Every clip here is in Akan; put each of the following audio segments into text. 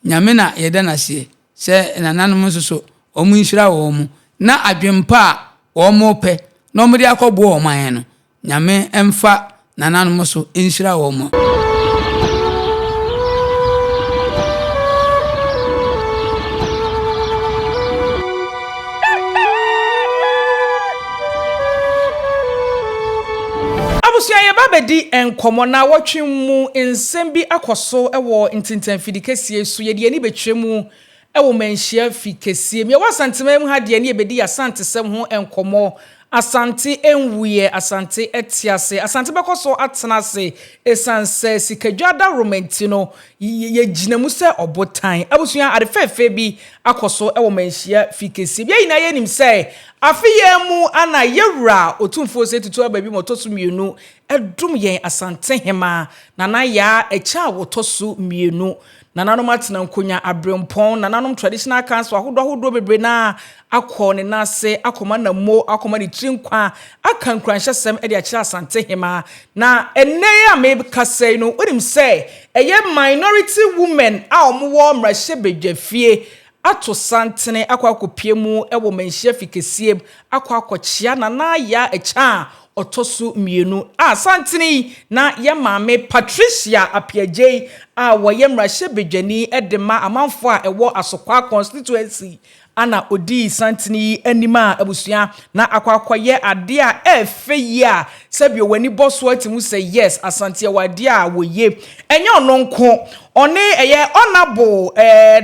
nyame na yeda na se se nananom so omu nhyira wo mu na adwempa omo pe na omo de akọbo oman no nyame emfa nananom so nhyira wo mu. Abusuya ye babedi enkomo na wotwe mu nsem bi akoso ewo ntintan fidikesie so ye de ani betwe mu ewo manhia fikesie me wasantema mu ha de ani ebedi asante sem ho enkomo asante enwuye asante etiase asante bekoso atenase esanse sikadwada romantino ye ginamu se obotan abusuya adefefe bi akoso ewo manhia fikesie bi ina ye nim se afiye mu ana yewura otumfo se tutu ababi motoso mienu edum yen Asantehemaa nana ya echa wotoso mienu nananom atena nkonya abrempon nananom traditional council ahodo bebre na akọ ne nase akoma na mo akoma de trinkwa akankranshyesem e de akira Asantehemaa na enne ya me kasei no onim se eye minority women a omwo mrahye bedwafie ato santene akwakopie mu ewo manhia fikesie akwakochia na ya echa otosu mienu santene na ye maame Patricia Appiah a woye mrahye bedwani edema amanfo a ewo asokwa constituency ana odi santene anima abusuya na akwakoye ade a efeyi a sebio wani boso atimu say yes asante wade a woye enye ononko one eye honorable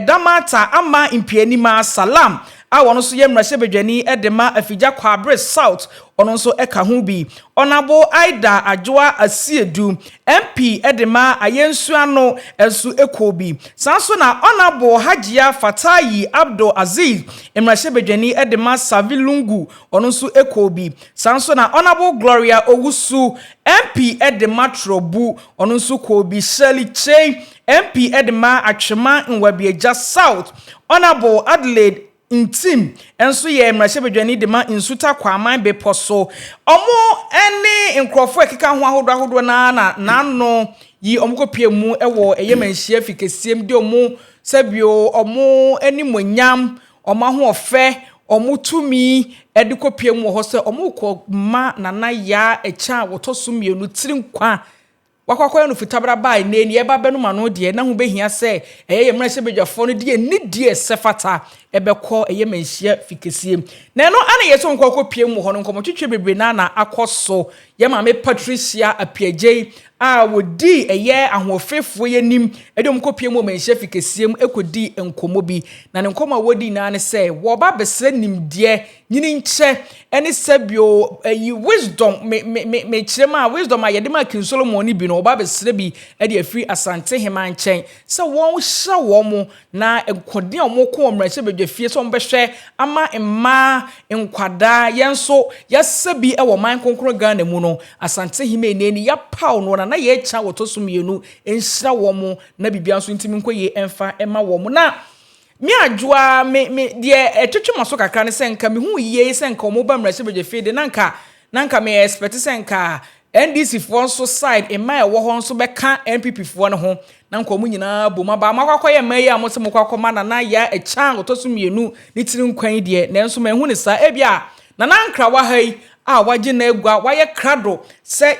damata ama impianima salam a wono so ye mrahye bedwani edema afigya kwabre south ono so eka ho bi onabo aida ajoa asiedu MP edema ayensu ano ensu ekobi sanso na onabo hajia fatayi abdo aziz emrahye bedwani edema savilungu ono so ekobi sanso na onabo gloria owusu MP edema trobu ono so kobi shirley chey MP edema atwema nwabieja south onabo adelaide intim enso ye mrahye bedwani de ma insuta kwaman be poso omo ene nkrofo ekeka ho ahodo na no yi omkopie mu ewo eye manhia fikesiem de omo sabio omo animonyam omo ho ofe omo tumi edikopie mu ho se omo ko ma nana ya echa wotoso mienu tirinkwa wakwakoya no fitabra bai na eni eba benu ma no de na ho behia se eye mrahye bedwafo no de ni die sefata ebekọ eye manhia fikesie na no ana yeso nkokopie mu ho no nkomotwetwe bebre na akoso ye maame Patricia Appiah a wodi eye ahofefo yenim edom kopie mu manhia fikesie mu ekodi enkomo bi na ne nkoma wodi na ne se wo ba besre nimde nyini nche ene sabio wisdom me kirema wisdom a yedema kin Solomon ni bi no wo ba besre bi e de afiri Asantehemaa nchen se won hya wo mu na enkode omoko omrahye bedwafie so mbehwe ama emma enkwada yenso yasabi e wo man konkro Ghana mu no Asantehemaa neni ya paw no na ye cha wotoso mienu enhyira wo mu na bibia so ntimi nkoye emfa ema wo mu na mi adwoa me de etwetwe maso kakra ne senka me hu yiye senka o mo ba mrahye bedwafie de nanka me expect senka NDC for so side in my wo so beka NPP for no ho na nko mu nyina boma ba makwakoye mayi amose mkwakoma na ya echa wotoso mienu ni tiri nkwan de na enso me hu ne sa ebia na nankra wa hai a waje na egwa waye krado se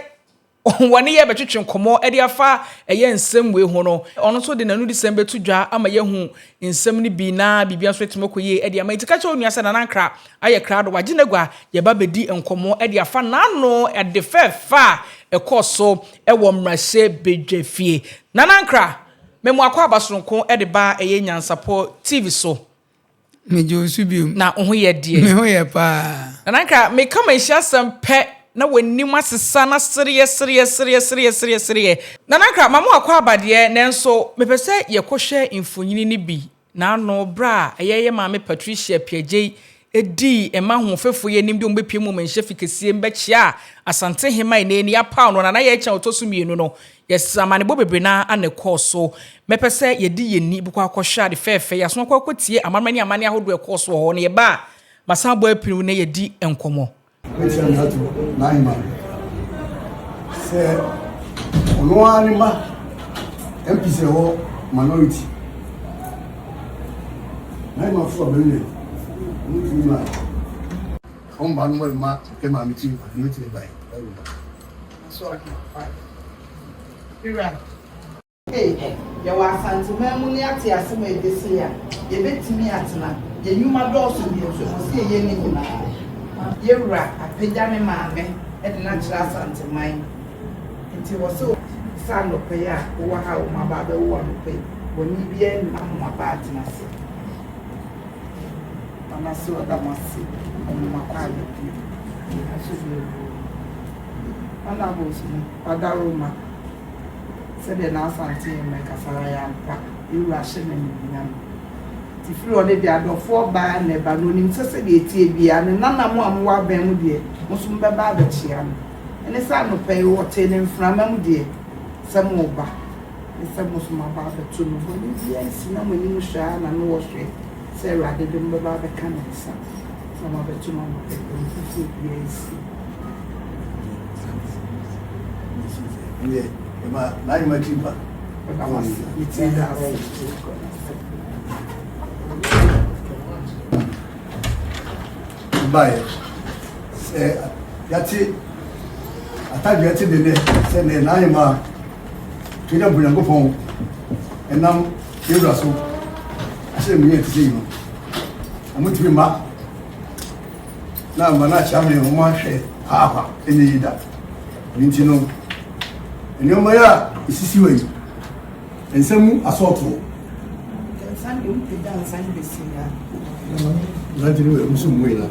wani ye betwetwe nkomo e de afa eye nsem we hu no ono so de nanu December tudwa ama ye hu nsem ni bi na bibia so etimokoye e de ama itika che onua se na nankra aye krado waje na egwa ye ba bedi nkomo e de afa na no e de fefa ekoso e wo mrahye bedwafie na nankra memo akwa abasonko e de ba eye Nyansapo TV so mejo subium na oho ye de me ho ye pa na nankra me kama ihia sempe na wanim asesa na sere na nankra mamu akwa abade nenso mepese ye kohwe infonyini ni bi na no bra eyeye maame Patricia Appiah edi ema hofefo ye nim de ombepie mu manhia fikesie mbechia Asantehemaa neni ya pound na ye cha otoso mienu no yesamane bo bebre na anekoso mepese ye di ye ni bukwa akohwa de fefe ya so kwakotie amani ahodo ekoso ho ne ye ba masabo apinu na ye di enkomo se ono anima MPC ho minority I'm not for a minute. Home by my mark came out with you, by. So, hey, you are Asantehemaa money at your summer this year. You bet me at now. You knew my doors to be so see ye name. You're right, I paid down mammy at natural Asantehemaa. And it was so sad of pay over how my father won't pay. When you be in my bad to myself. And I saw that must see on my quiet. I should be. And I was Father Roma. Said the Nyansapo Kasaraya, you Russian and Yan. If you already had 4 by and never known society, and none more Ben dear, Musum Babachian. And the son of pay what telling from dear, some more back. The son was my father to me. Yes, no one you shine and Wall Street. Sarah didn't be Baba Canada. Some of the 2 months, 50 years. Yeah. My timber. Buy it. That's it. I thought you had to do that. Send an animal to the Bungo phone. And now you are so. I said, we have to see you. I'm going to be mad. Now, I'm not having a man share. Ah, in the either. You know. And your mother is situated. And some assault. Sunday, we dance and be seen. Not to do it, some way. The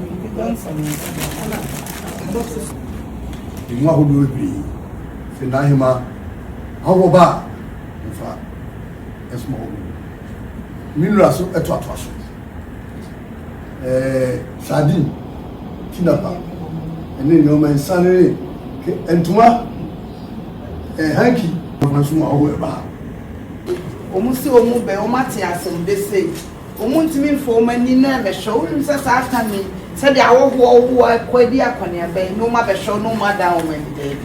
one who will be Asantehemaa, how about in fact a small minerals at what was sardine, tinapa, and then your man Sunday and tomorrow. Hanky, almost so be Omatias and they say, Omuntimi for many never show himself after me. Said the hour who are quite dear Conia Bay, no matter show no more down when they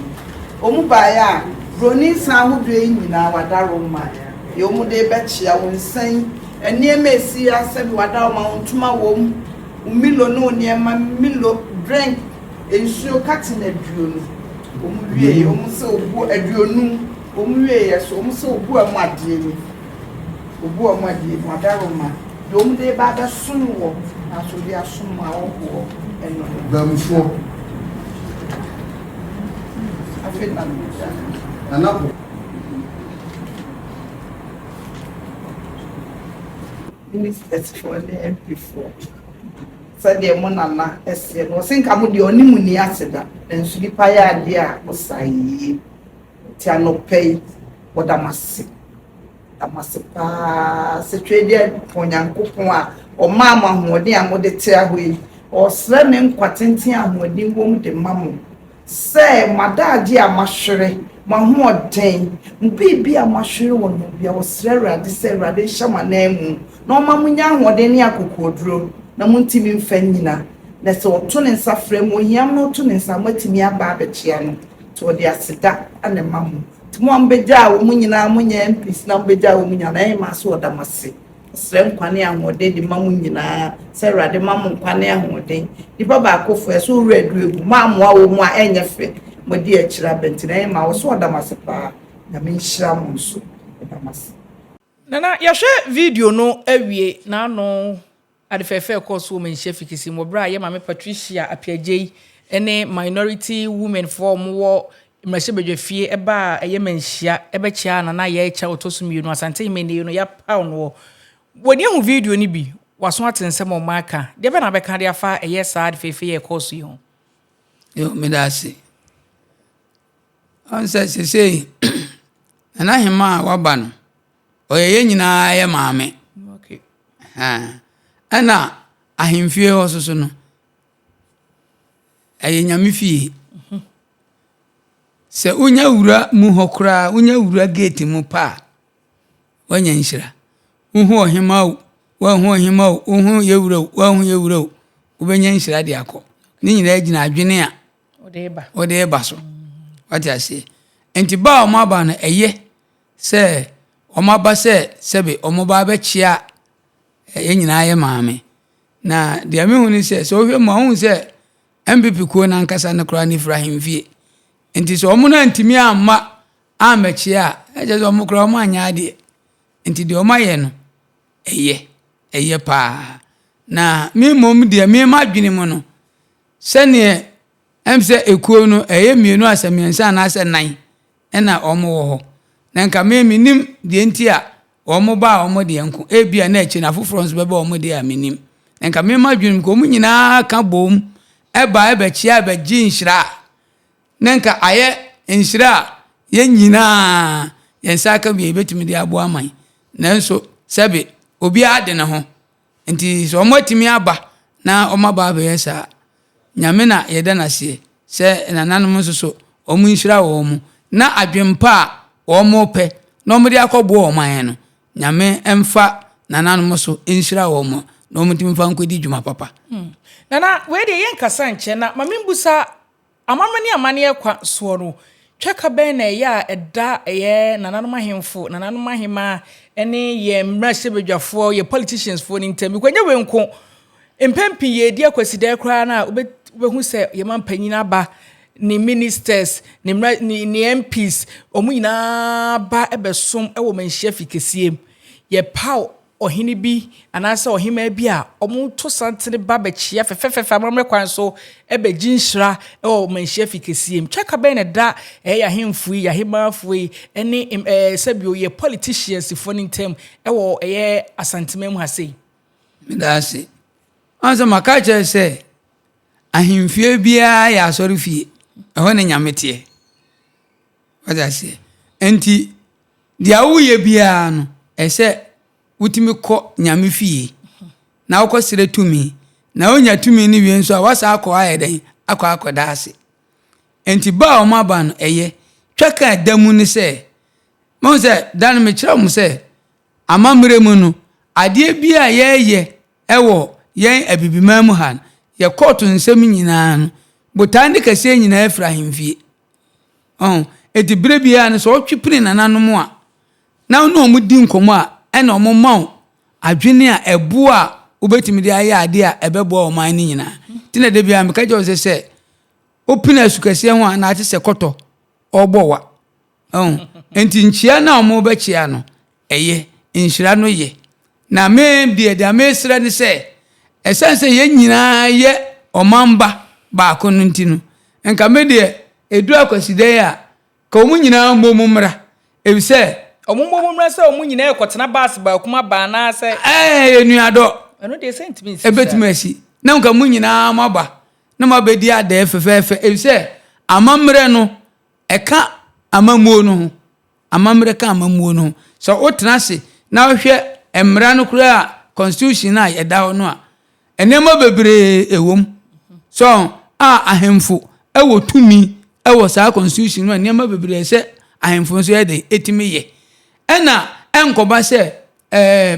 Omubaya, Ronin sound drain in our Daroma. Yomu de Betchia when saying, and near me see us said what our mount to my womb, Milo no near my Milo drank and show cutting a dream. Omuwie omuso obu aduonu omuwie yeso omuso obu amade obu amade madaroma dom de ba da sunwo aso bi asoma obo eno Bamfo afena anapo ministers for the MP4 Sadia Monana, Essia, no think I would the only money asida, and should be paya dear, was I no pay what I must say. I must pass a trader, Ponyankoa, or Mamma, who are dear, what they tell we, or slamming quatintia, who didn't want the mamma. Say, my dad, dear, mashere, my more dame, be a mashere one, be our Sarah, the Sarah, they shall my name, no mamma, what any akukudro. Na muntimi mfanyina na se oto ne nsa frem ohiam no oto ne nsa matimi aba abechia no to de aseda ana mamu timo ambeja wo munyina munya MPs na ambeja wo munya na e maso odamase srem kwane ahode de mamu nyina se rade mamu kwane ahode di baba akofo so redu egu mamu awo mu a enyefe modi akira bentina e ma wo so odamase pa na menhira mu so odamase nana yahwe video no awie na no adefefe course woman chef kisi mo bra ye mame Patricia Appiah ene minority women form wo mrashebedwe fie eba eye manhia ebechia na ye echa otosumienu Asantehemaa ne no ya pound wo woni hu video ni bi waso atensem o maka de be na be ka de afa eye saa adefefe ye course yi ho yo medasi ansa sesei Asantehemaa waba no oyeye nyina ye maame okay ana ahemfie ho soso no nyame fie se unya wura mu hokra unya wura gate mu pa wanya nhyira uhu ohema wa hu ohema uhu yewura wa hu yewura ubenya nhyira de akọ ni nyina agina adwene a ode eba so what I say enti ba o maba no eye se o maba se sebe o maba ba chia nyina ye maame na de me hu ni se so hwe ma hu se MPP ko na nkasa ne kra ni Ibrahim vie enti so omo na ntimi amma amechi a eje so omo kra omo anya ade enti de omo ye no eye pa na me mom de me ma dwene mu no sene emse ekuo no mienu asamiensa na ase nan na omo wo ho na nka me minim de enti a omo ba omo de enko ebia na echi na foforo nso beba omo de a minim na nka me ma dwene ko mu nyina ka bom eba chia ba gi nhira na nka aye nhira ye nyina yensa ka bi betimi de abo aman na nso sebe obi ade ne ho nti so omo timi aba na omo ba be yesa nyame na yeda na sie se nananom nso omo nhira wo mu na adwempa omo pe na omo de akobo oman no nyame emfa nananom so nhira wo mu na omo timi fa nkodi dwuma papa nana we de yen kasa nche na mamembusa amamani amane kwa suoro tweka ben na ya eda ye nananom ahemfo nananom ahema ene ye mrasebedwafo ye politicians fo ni ntem kwanya we nko empempi ye di akwasida kra na obehu se ye mampanyina ba ni ministers ni MPs omunyina ba ebesom ewo manhia fikesiem ye paw ohini bi anasa ohima bi a omu to santene ba bechia fefefefa mamre kwan so ebegi nhira ewo manhia fikesiem cheka ben na da ya hemfu ya hemafu ene sabio ye politicians for ntem ewo Asantehemaa hasei midase anza makache se ahemfie bia ya asori fie eho ne nyamete wadase enti dia wuye bia no ese wutimi ko nyame fie na wokɔ sire tumi na onya tumi ni wie nso a wasa akɔ ayeden akɔ daase enti ba o ma ba no twaka damu ni se mo se dan me kyerɛ mo se amamre mu no ade bia ye ewo yen abibima mu han ye koto nsɛm nyinaa no botande kase nyinaa Ibrahim fie eti bire bia no so twipiri nananom a na no mu di nkomo a ena omo maw adwene a ebo a obetimi de aye ade a ebebo oman ni nyina tina de bia me ka je se opina sukase ho a na ate se koto ogbowa enti nchia na omo be chia no nhira no ye na me de amesra ni se esense ye nyina ye omamba ba ko no ntinu enka me de edu akwaside a ka omu nyina mbomumra ebise omumumra se omu nyina ekotena bas ba kuma ba na se enuado eno de sentiment ebetimasi na nka mu nyina maba na mabedi ade fefefe ebise amamre no eka amamuo no amamre ka amamuo no so otena se na ohwe emra no kura constitution na yeda no a enema bebre ewom so ahemfo ewo tumi ewo sa constitution no enema bebre se ahemfo so yede etimi ye ena enkoba se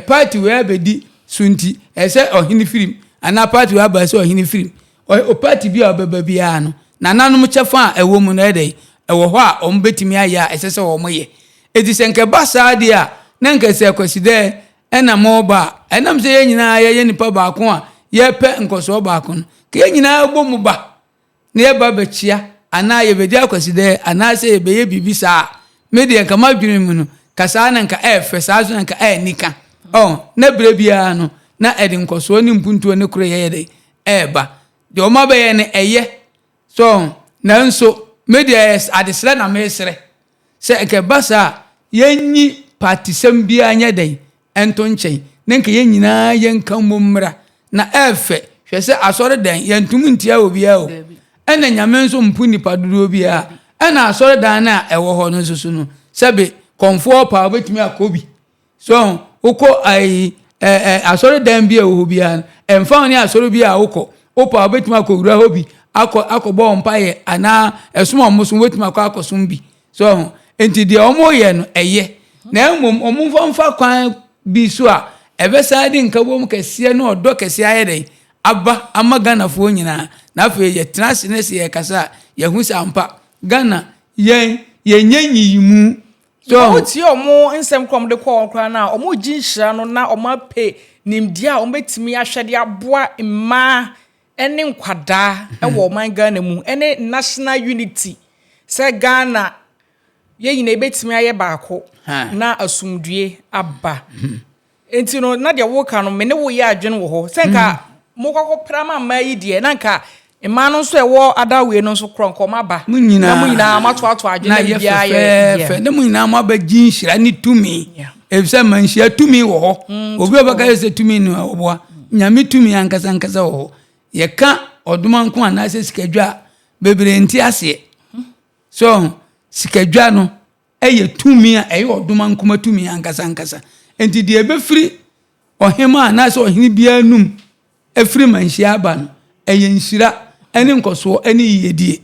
party we abedi sunti ese ohini film ana party we abase ohini film o party bi obeba bia no nananom chefa ewo mu na yede ewo ho a ombetimi aya ese se wo moye edise nke basa de a na nke se kwaside ena moba enam se ye nyina ye nipa ba ko a ye pe nkoso ba ko ke ye nyina gbo mu ba na ye ba bechia ana ye bedi akwaside ana se ye be ye bibisa media kama dwene mu no kasa na nka fesa so nka nika na bre bia no na edi nkoso ni mpuntuo ne kure ye de eba de o ma be ye ne so na nso media adesre na mesre se ke basa yenyi partisem bia anya den ento nchen ne nka ye nyina ye nka mmomra na hwe se asore den ye ntum ntia obi a o ena nyame nso mpu nipa duro bia ena asore dan na ewo ho no nso no sebe konfo pa obetimi akobi so uko asore dan bia o bia emfa ni asore bia uko opa obetimi akowura hobi akọbọ mpaye ana esuma omusun wetimi akọsum bi so enti de omo ye no na emom omumfa kwan bi so a ebesa di nkabom kese na odo kese ayede aba amagana fo nyina na afi ye trans ne se ye kasa ye hu sampa Ghana ye nyanyimu so oti omo nsem krom de kwa okra na omo jinhira no na omo pe nimdia a ombetimi ahwede aboa mma ene nkwada ewo man Ghana mu ene national unity se Ghana ye nyina ebetimi aye baako na asumdue aba enti no na de wo ka no me ne wo ye adwene wo ho se nka mokoko prama ma yi de na nka mma no nso ewo adawe no nso kronko maba mu nyina mato adwene na bia ye fe ne mu nyina maba ginhira ni tumi ebisa manhia tumi wo ho obi obaka yese tumi no oboa nyame tumi ankasa wo ho ye ka odumanko anase sikadwa bebre nti ase so sikadwa no eye tumi a eye odumanko matumi ankasa enti de ebefiri ohema anase ohini bia num efiri manhia aba no eye nhira eni nkoso eni yedie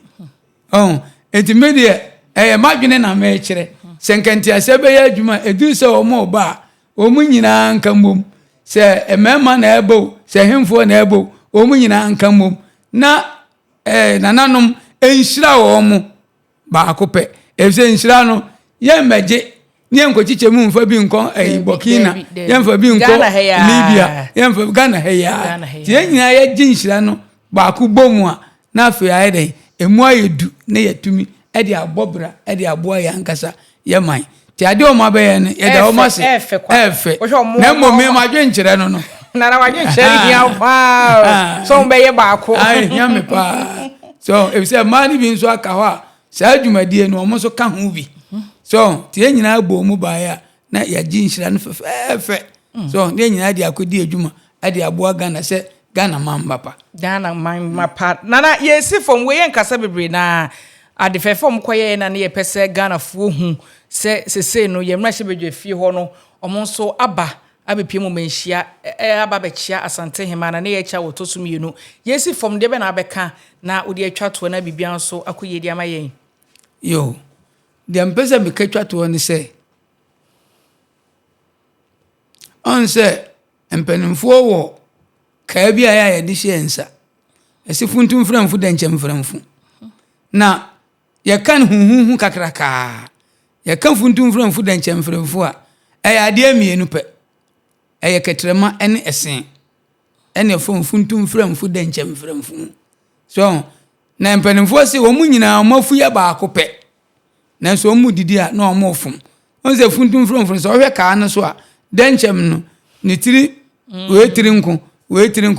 enti medie eye madwene na ma ekire senkenti asebe ya adwuma edu se omo ba omu nyina nkamom se emema na ebo se hemfo na ebo omu nyina nkamom na nananom enhira wo mu ba akope efse enhira no ye meje nie nkochiche mu mfa bi nko Burkina ye mfa bi nko Libya ye mfa Ghana heya tie nyina ye ginhira no ba akubomu a na afi ayede emu ayedu na yetumi ede abobra ede aboa ya nkasa yemai ti ade o ma be ye ne ye da o ma se efe na mo me ma dwenkyere no no na wadwenkyere dia fa so mbe ye baako ai nyame pa so if say mani bi nso aka ho a sa adwumadie no omo so ka ho bi so ti nyina agbo mu ba ya na ya ginhyira no fefe so ne nyina de akodi adwuma ade aboa Ghana se Ghana mamba Ghana mamba nana yesi fom we nkasa bebre na ade fefom koye na ne ye pese Ghana fuo hu se no ye mra hye fie ho no omo nso aba abepiem manhia aba bechia Asantehemaa na ne ye cha wotosum yenu yesi fom de be na abeka na odi atwa to na bibia nso akoye di amayen yo de mpese me katwa to ni se on se empenimfo wo ka bia ya ye de hye nsa esi funtum framfu de nchem framfu na ye kan huhuhu kakraka ye kan funtum framfu de nchem framfu a ade amienu pe eye ketrema ene esen ene funtum framfu de nchem framfu so na empenimfo se wo mu nyina mafu ya ba akope na so mu didi a na omo fum on se funtum framfu so hwe ka na so a de nchem no ni tiri we tiri nko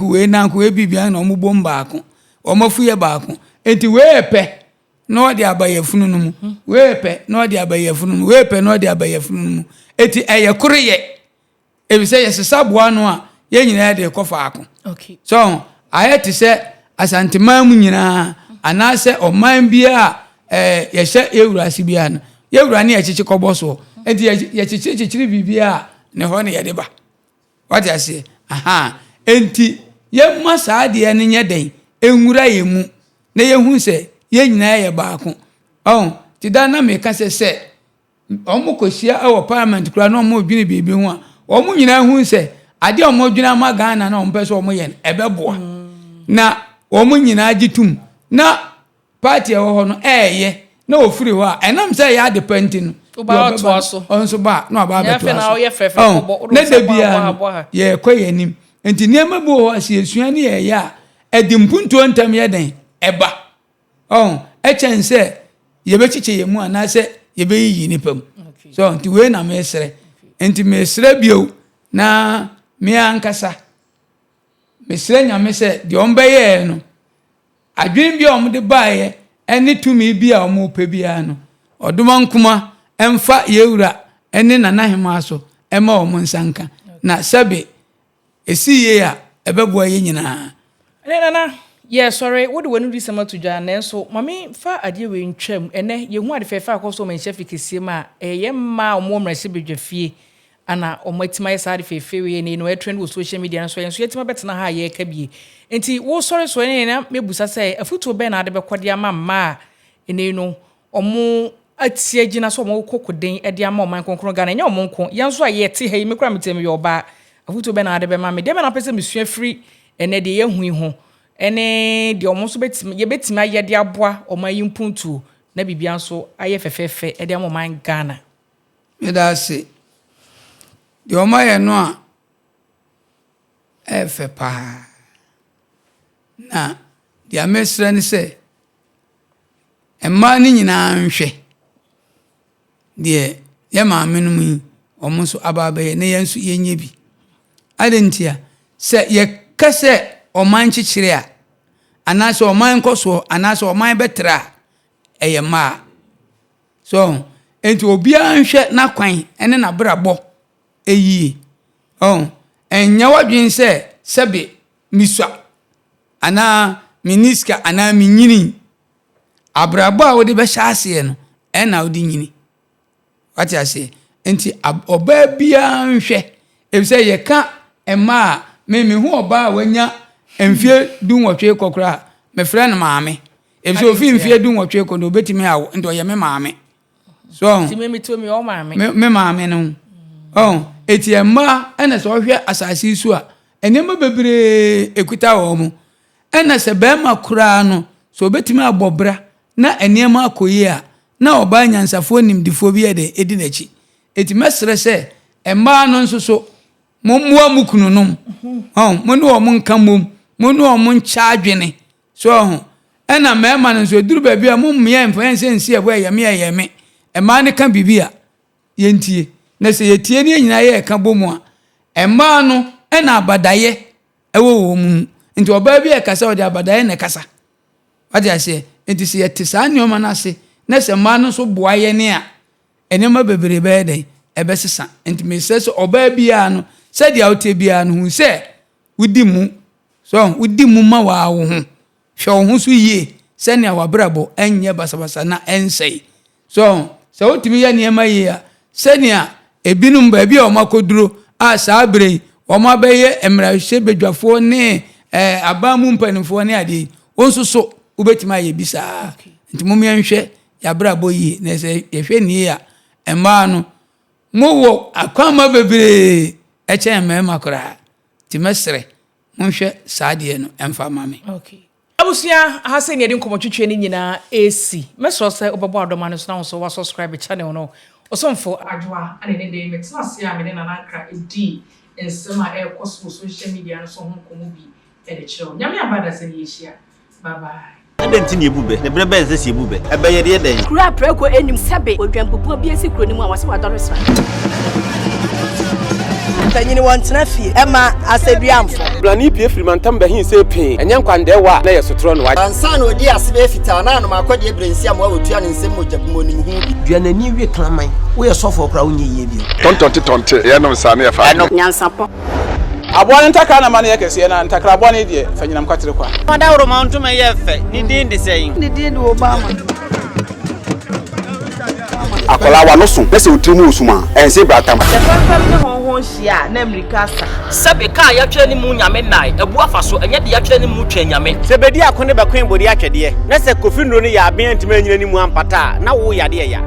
we nanko we bibia na omo bom baako omafu ya baako enti we pe na odi abaye funu no mu we pe na odi abaye funu mu we pe na odi abaye funu mu eti eye koreye ebise yesesaboa no a ye nyina de kofa ako okay so ayeti se Asantehemaa mu nyina anase oman bia ye hye ewurasi bia no ye ewura ne ye chichi koboso enti ye chichi bibia ne ho ne ye de ba what you say aha enti ye masa de ene nye den enwura ye mu na ye hu se ye nyina ye baako ti da na me ka se omo kosia e parliament kura na omo dwene bibi hu a omo nyina hu se ade omo dwene ma Ghana na omo pese omo ye ebeboa na omo nyina agitum na party e ho no ye na ofiri ho a enam se ya de panti no oba to aso onso ba na oba beto aso na o ye fefe kobo na de bia ye kwayenim enti niema bu ho asiesuan ne ye ya edimpuntu ntam ye den eba echense ye be chiche ye mu anase ye be yi ni pam so enti we na mesre enti mesre bio na me ankasa mesre nyame se de ombe ye no adwen bia omde baaye eni tumi bia omo pe bia no oduma nkuma emfa yewura eni Nanahemaa so ema omo nsanka na sabe esi ye a ebeboa ye nyina nana yeah sorry what do we do some to jan so mami fa ade we ntwam ene ye hu ade fefa akoso man chef kesie ma ye ma omo mrase bedwafie ana omatima ye sade fefe we ne no e trend wo social media so yenso yetima betena ha ye ka bie enti wo sorry so ene na mebusa say afutu be na ade bekode ama ma ene no omo atie gina so omo kokoden e de ama oman konkron Ghana nya omo nko yenso aye te ha me kra metem ye oba afutu be na ade be ma me de me na pese mesua free ene de ye hu ho ene de omo so betimi ye betimi aye de aboa oman yimpuntu na bibia so aye fefefe e de ama oman Ghana me da se de omaye no a efe pa na dia mesra ni se emma ni nyina nhwe de ye maame no mu omo so ababaye ne yenso yenye bi adentia se ye kase oman chichire a anase oman koso anase oman betra eye ma so enti obi anhwe na kwan ene na brabo eyi enya wadwen se sebe miswa ana miniska ana minyini abrabo a wode be hyase no ena wode nyini wati ase enti oba bia nhwe ebise ye ka ema me hu oba wanya emfie dunwotwe kokora me frɛ no maame ebise ofi mfie dunwotwe ko no betimi awo ndo ye me maame so ti me to me o maame me maame no eti ema ena so hwɛ asase su a enema bebre ekuta wo mu ena se be makura no so betimi abobra na enema akoyi a na oba nyansafo nimdifo bi ede edi nachi eti mesre se ema no nso so mommoa mukununom mo ne o mo nka mom mo ne o mo ncha adwene so ena mema no nso duru ba bia mo mmea mfanse nsi ebo yeme ema ne ka bibia yentie na se yetie ne nyina ye ka bomu a ema no ena abadaye ewo wo mu nti oba bia kasa odi abadaye ne kasa wadi ase enti se yete saa nyoma na se na se ma no so boa ye ne a enema bebre be den ebesesa enti me se so oba bia no se dia wote bia no hu se wudi mu so wudi mu ma wa wo ho hwe wo ho so yie se ne wabrabo enye basabasa na ensei so se wotimi ya niema yie a se ne a ebinum ba bia o makoduro a saa brei o ma beye emrahye bedwafo ne abamu mpanimfo ne ade onso so ubetima ye bisa nti mo mianhwe ya brabo yie na se ye hwe ni ya ema no mo wo akwama bebre eche mema kora ti mesre mo hwe saade no emfa mame okay abusia hase ne de nkomotwetwe ni nyina AC mesro se obebo adoma no so na so wa subscribe channel no osomfo adwa ane ne de metinase a me ne nanakra edi ensema ekoso social media no so ho komo bi e de kire nyame abada se ne yehia bye bye adenti ne ebube ne brebe nse si ebube ebeye de den kura preko enim sebe odwampopo bi esi kro ni mu a wase wadoro sra tanyini wantena fie ema aseduamfo blani pie frimantam behin se pin enye nkwande wa na yesotro no wa ansa no odi asebe fita na no makode ebrensi am wa wotua ne nsem mojabumo ni hu bi duanani wie klaman wo ye sofo kra wonye yie bi tontonte ye no nsa na ye fa nyansapo aboa ntakra na mane yakese na ntakra aboa ne de fanyinam kwatere kwa mada woro mantum ye fe ni din de sein ni din do obama akola wa no so pese otimu osuma ense bratam fafam ne honhon hia na amerika sa sabe ka ya twa ni mu nyame nai ebu afaso enye de ya twa ni mu twa nyame sebedi akone be kwen bodi atwede na se kofi nro ne ya aben antima nyina ni mu ampata na wo yade ya